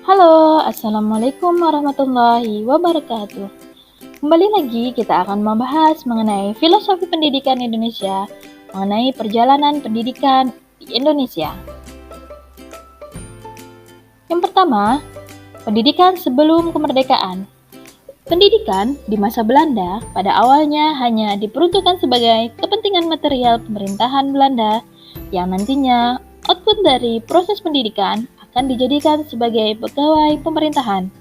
Halo, Assalamualaikum warahmatullahi wabarakatuh. Kembali lagi kita akan membahas mengenai filosofi pendidikan Indonesia, mengenai perjalanan pendidikan di Indonesia. Yang pertama, pendidikan sebelum kemerdekaan. Pendidikan di masa Belanda pada awalnya hanya diperuntukkan sebagai kepentingan material pemerintahan Belanda yang nantinya output dari proses pendidikan akan dijadikan sebagai pegawai pemerintahan.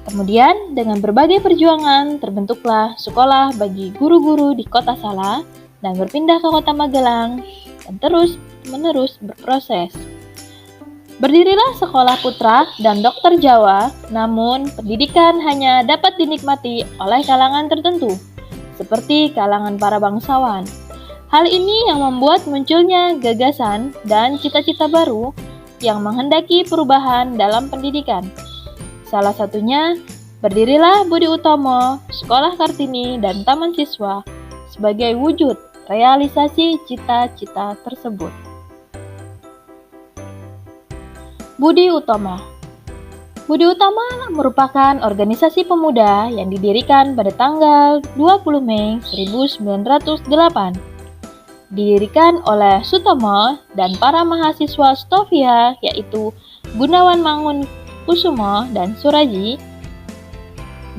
Kemudian, dengan berbagai perjuangan, terbentuklah sekolah bagi guru-guru di kota Sala dan berpindah ke kota Magelang dan terus-menerus berproses. Berdirilah Sekolah Putra dan Dokter Jawa, namun pendidikan hanya dapat dinikmati oleh kalangan tertentu, seperti kalangan para bangsawan. Hal ini yang membuat munculnya gagasan dan cita-cita baru yang menghendaki perubahan dalam pendidikan. Salah satunya, berdirilah Budi Utomo, Sekolah Kartini, dan Taman Siswa sebagai wujud realisasi cita-cita tersebut. Budi Utomo merupakan organisasi pemuda yang didirikan pada tanggal 20 Mei 1908. Didirikan oleh Sutomo dan para mahasiswa Stovia yaitu Gunawan Mangunkusumo dan Suraji.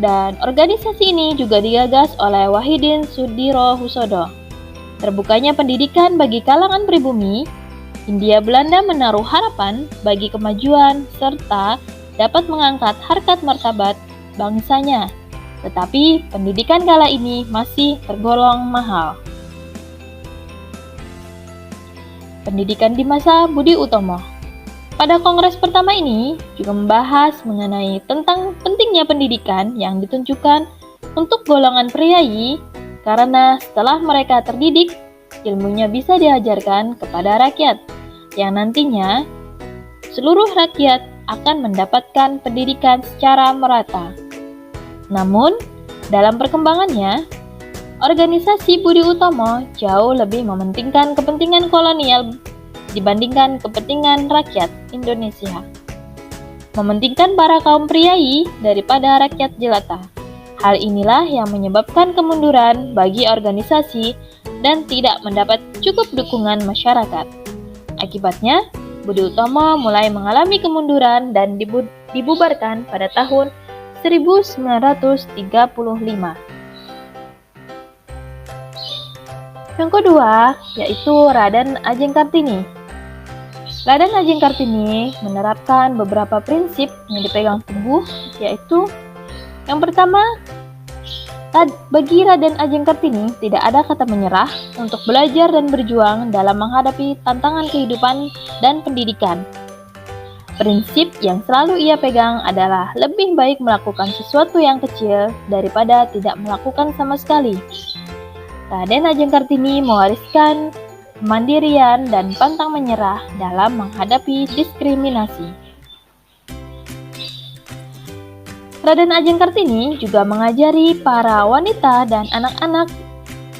Dan organisasi ini juga digagas oleh Wahidin Sudirohusodo. Terbukanya pendidikan bagi kalangan pribumi, Hindia Belanda menaruh harapan bagi kemajuan serta dapat mengangkat harkat martabat bangsanya. Tetapi pendidikan kala ini masih tergolong mahal. Pendidikan di masa Budi Utomo. Pada kongres pertama ini juga membahas mengenai tentang pentingnya pendidikan yang ditunjukkan untuk golongan priai karena setelah mereka terdidik, ilmunya bisa diajarkan kepada rakyat yang nantinya seluruh rakyat akan mendapatkan pendidikan secara merata. Namun, dalam perkembangannya, organisasi Budi Utomo jauh lebih mementingkan kepentingan kolonial dibandingkan kepentingan rakyat Indonesia. Mementingkan para kaum priai daripada rakyat jelata. Hal inilah yang menyebabkan kemunduran bagi organisasi dan tidak mendapat cukup dukungan masyarakat. Akibatnya, Budi Utomo mulai mengalami kemunduran dan dibubarkan pada tahun 1935. Yang kedua, yaitu Raden Ajeng Kartini. Raden Ajeng Kartini menerapkan beberapa prinsip yang dipegang teguh, yaitu yang pertama, bagi Raden Ajeng Kartini tidak ada kata menyerah untuk belajar dan berjuang dalam menghadapi tantangan kehidupan dan pendidikan. Prinsip yang selalu ia pegang adalah lebih baik melakukan sesuatu yang kecil daripada tidak melakukan sama sekali. Raden Ajeng Kartini mewariskan kemandirian dan pantang menyerah dalam menghadapi diskriminasi. Raden Ajeng Kartini juga mengajari para wanita dan anak-anak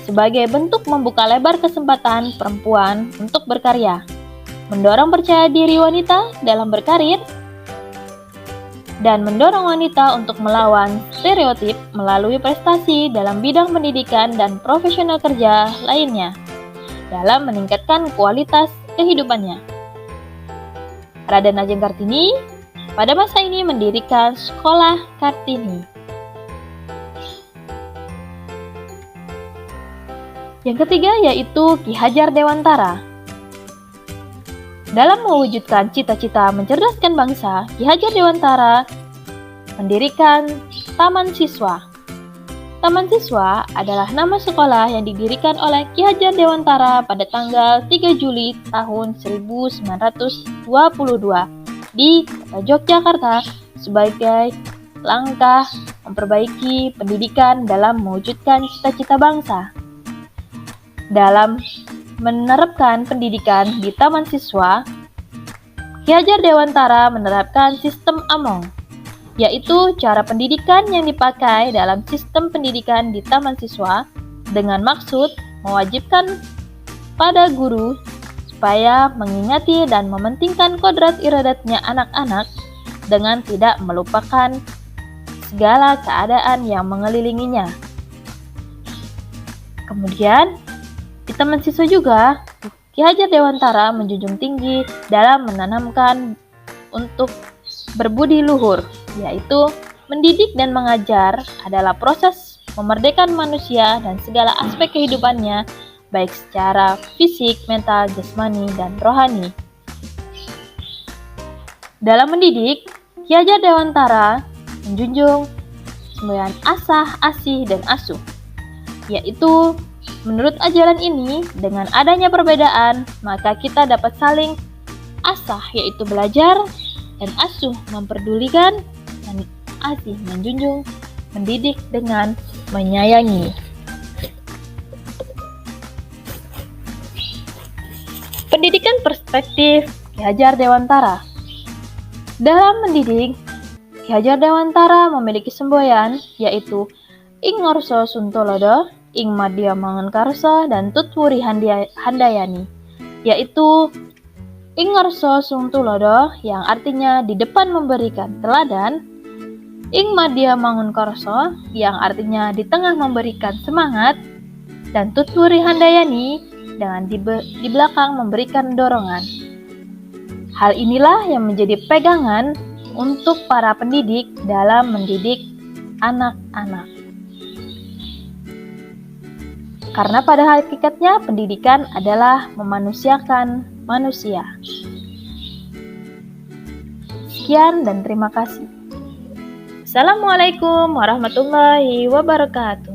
sebagai bentuk membuka lebar kesempatan perempuan untuk berkarya, mendorong percaya diri wanita dalam berkarir, dan mendorong wanita untuk melawan stereotip melalui prestasi dalam bidang pendidikan dan profesional kerja lainnya dalam meningkatkan kualitas kehidupannya. Raden Ajeng Kartini pada masa ini mendirikan Sekolah Kartini. Yang ketiga yaitu Ki Hajar Dewantara. Dalam mewujudkan cita-cita mencerdaskan bangsa, Ki Hajar Dewantara mendirikan Taman Siswa. Taman Siswa adalah nama sekolah yang didirikan oleh Ki Hajar Dewantara pada tanggal 3 Juli tahun 1922 di Kota Yogyakarta sebagai langkah memperbaiki pendidikan dalam mewujudkan cita-cita bangsa. Dalam menerapkan pendidikan di Taman Siswa, Ki Hajar Dewantara menerapkan sistem Among, yaitu cara pendidikan yang dipakai dalam sistem pendidikan di Taman Siswa dengan maksud mewajibkan pada guru supaya mengingati dan mementingkan kodrat iradatnya anak-anak dengan tidak melupakan segala keadaan yang mengelilinginya. Kemudian, di Taman Siswa juga, Ki Hajar Dewantara menjunjung tinggi dalam menanamkan untuk berbudi luhur, yaitu mendidik dan mengajar adalah proses memerdekakan manusia dan segala aspek kehidupannya, baik secara fisik, mental, jasmani, dan rohani. Dalam mendidik, Ki Hajar Dewantara menjunjung semboyan asah, asih, dan asuh, yaitu menurut ajaran ini, dengan adanya perbedaan, maka kita dapat saling asah, yaitu belajar, dan asuh, memperdulikan, dan asih, menjunjung, mendidik dengan menyayangi. Pendidikan perspektif Ki Hajar Dewantara. Dalam mendidik, Ki Hajar Dewantara memiliki semboyan, yaitu Ing Ngarsa Suntolodo, Ing Madya Mangunkarsa, dan Tutwuri Handayani, yaitu Ing Ngarsa Suntolodo yang artinya di depan memberikan teladan, Ing Madya Mangunkarsa yang artinya di tengah memberikan semangat, dan Tutwuri Handayani dengan di belakang memberikan dorongan. Hal inilah yang menjadi pegangan untuk para pendidik dalam mendidik anak-anak. Karena pada hakikatnya pendidikan adalah memanusiakan manusia. Sekian dan terima kasih. Assalamualaikum warahmatullahi wabarakatuh.